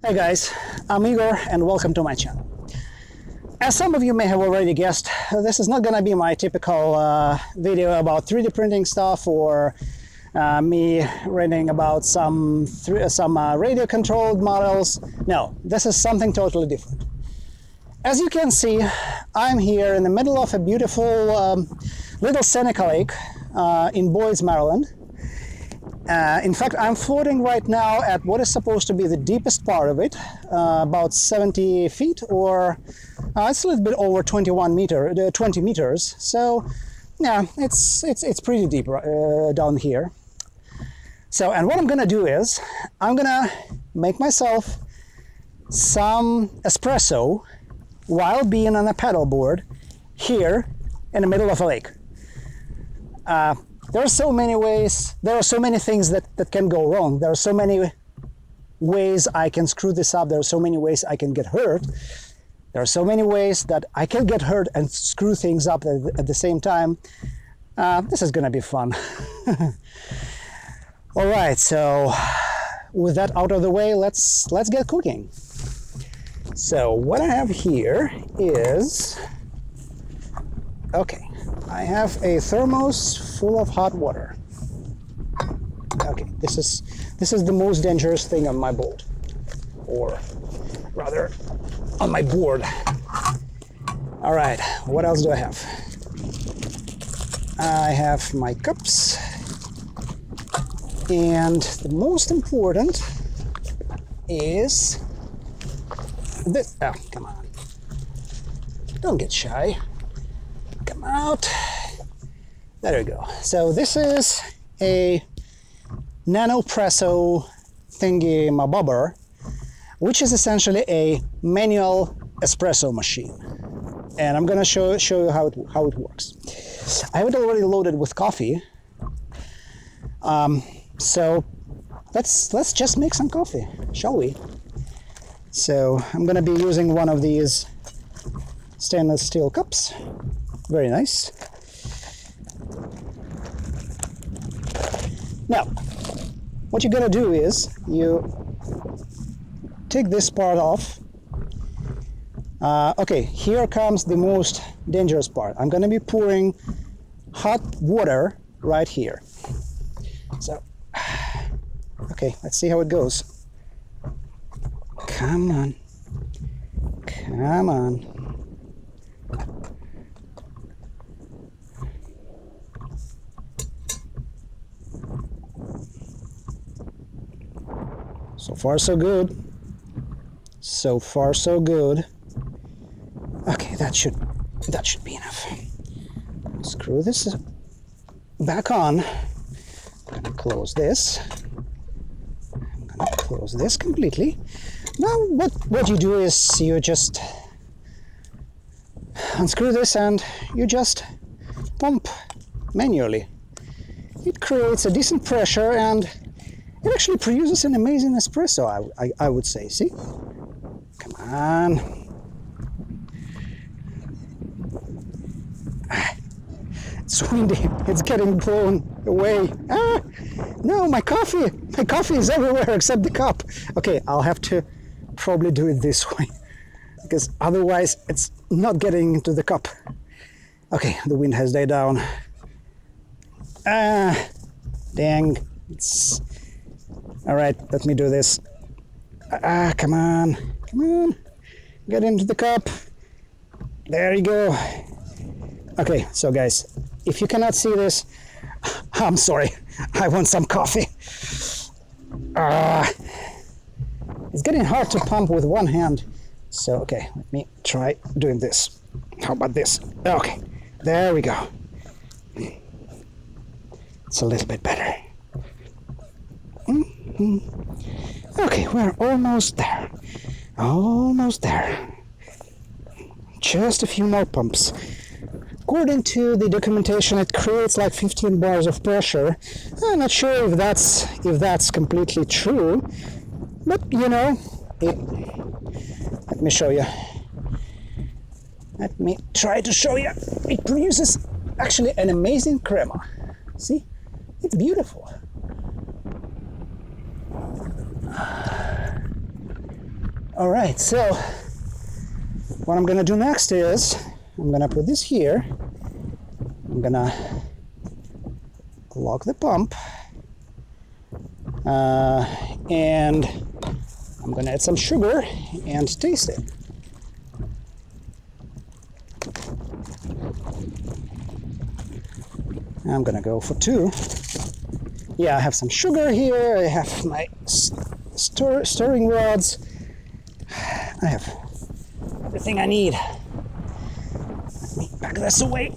Hey guys, I'm Igor and welcome to my channel. As some of you may have already guessed, this is not gonna be my typical video about 3D printing stuff or me ranting about some radio controlled models. No, this is something totally different. As you can see, I'm here in the middle of a beautiful little Seneca Lake in Boyds, Maryland. In fact, I'm floating right now at what is supposed to be the deepest part of it, about 70 feet, or it's a little bit over 20 meters. So, yeah, it's pretty deep down here. So, and what I'm gonna do is, I'm gonna make myself some espresso while being on a paddleboard here in the middle of a lake. There are so many ways, there are so many things that can go wrong. There are so many ways I can screw this up. There are so many ways I can get hurt. There are so many ways that I can get hurt and screw things up at the same time. This is gonna be fun. All right, so with that out of the way, let's get cooking. So what I have here is, okay, I have a thermos full of hot water. Okay, this is the most dangerous thing on my boat, or rather on my board. All right, what else do I have? I have my cups, and the most important is this. Oh, come on, don't get shy. Come out. There we go. So this is a Espresso thingy mabobber, which is essentially a manual espresso machine. And I'm gonna show you how it works. I have it already loaded with coffee. So let's just make some coffee, shall we? So I'm gonna be using one of these stainless steel cups. Very nice. Now, what you're gonna do is you take this part off. Okay, here comes the most dangerous part. I'm gonna be pouring hot water right here. So, okay, let's see how it goes. Come on, come on. So far, so good. So far, so good. Okay, that should be enough. Screw this back on. I'm gonna close this. I'm gonna close this completely. Now, what you do is you just unscrew this and you just pump manually. It creates a decent pressure and it actually produces an amazing espresso, I would say. See? Come on. It's windy. It's getting blown away. Ah! No, my coffee! My coffee is everywhere except the cup. Okay, I'll have to probably do it this way because otherwise it's not getting into the cup. Okay, the wind has died down. Ah, dang. It's... All right, let me do this. Ah, come on, come on. Get into the cup. There you go. Okay, so guys, if you cannot see this, I'm sorry. I want some coffee. It's getting hard to pump with one hand. So, okay, let me try doing this. How about this? Okay, there we go. It's a little bit better. Okay, we're almost there. Almost there. Just a few more pumps. According to the documentation, it creates like 15 bars of pressure. I'm not sure if that's completely true, but you know, let me show you. Let me try to show you. It produces actually an amazing crema. See? It's beautiful. All right, so what I'm gonna do next is I'm gonna put this here. I'm gonna lock the pump, and I'm gonna add some sugar and taste it. I'm gonna go for 2. Yeah, I have some sugar here. I have my stirring rods. I have everything I need. Let me pack this away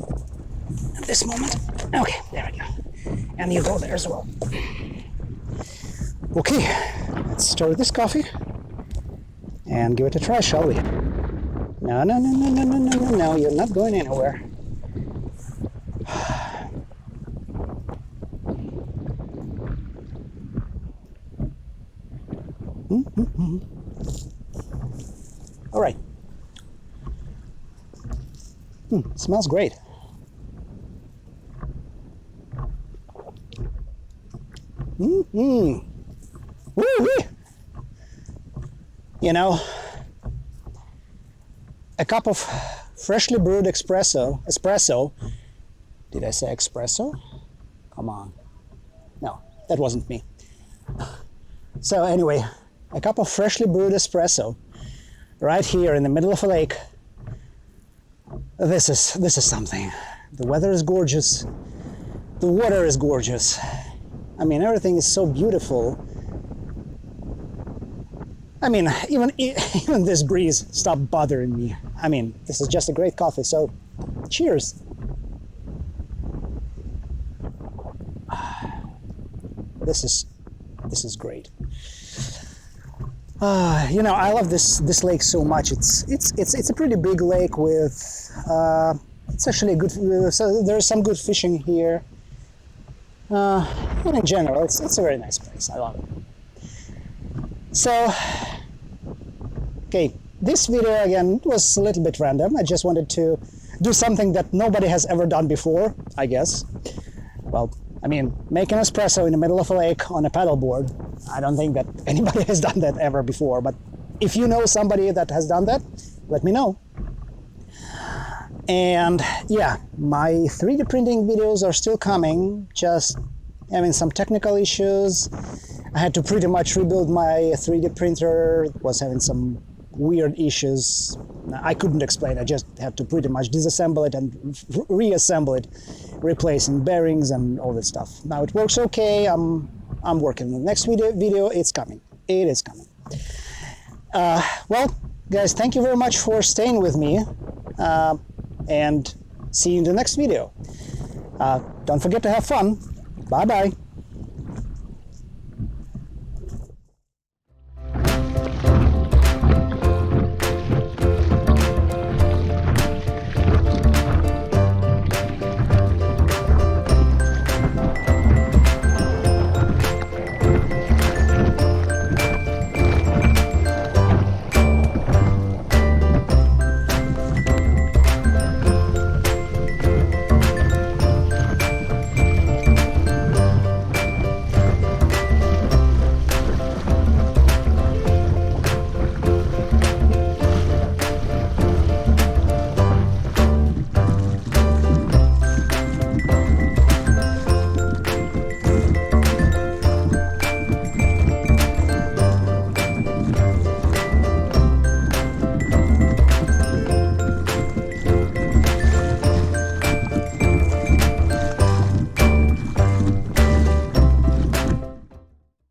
at this moment. Okay, there we go. And you go there as well. Okay, let's stir this coffee and give it a try, shall we? No, no, no, no, no, no, no, no, no, you're not going anywhere. All right. Smells great. Woo-wee! You know, a cup of freshly brewed espresso. Did I say espresso? Come on. No, that wasn't me. So anyway, a cup of freshly brewed espresso right here in the middle of a lake. This is something. The weather is gorgeous. The water is gorgeous. I mean, everything is so beautiful. I mean, even this breeze stopped bothering me. I mean, this is just a great coffee, so cheers. This is great. You know, I love this lake so much. It's a pretty big lake with it's actually a good. So there's some good fishing here. But in general, it's a very nice place. I love it. So, okay, this video again was a little bit random. I just wanted to do something that nobody has ever done before, I guess. Well, I mean, make an espresso in the middle of a lake on a paddleboard. I don't think that anybody has done that ever before, but if you know somebody that has done that, let me know. And yeah, my 3D printing videos are still coming, just having some technical issues. I had to pretty much rebuild my 3D printer, it was having some weird issues. I couldn't explain, I just had to pretty much disassemble it and reassemble it, replacing bearings and all that stuff. Now it works okay, I'm working on the next video, it's coming, it is coming. Well, guys, thank you very much for staying with me, and see you in the next video. Don't forget to have fun. Bye-bye.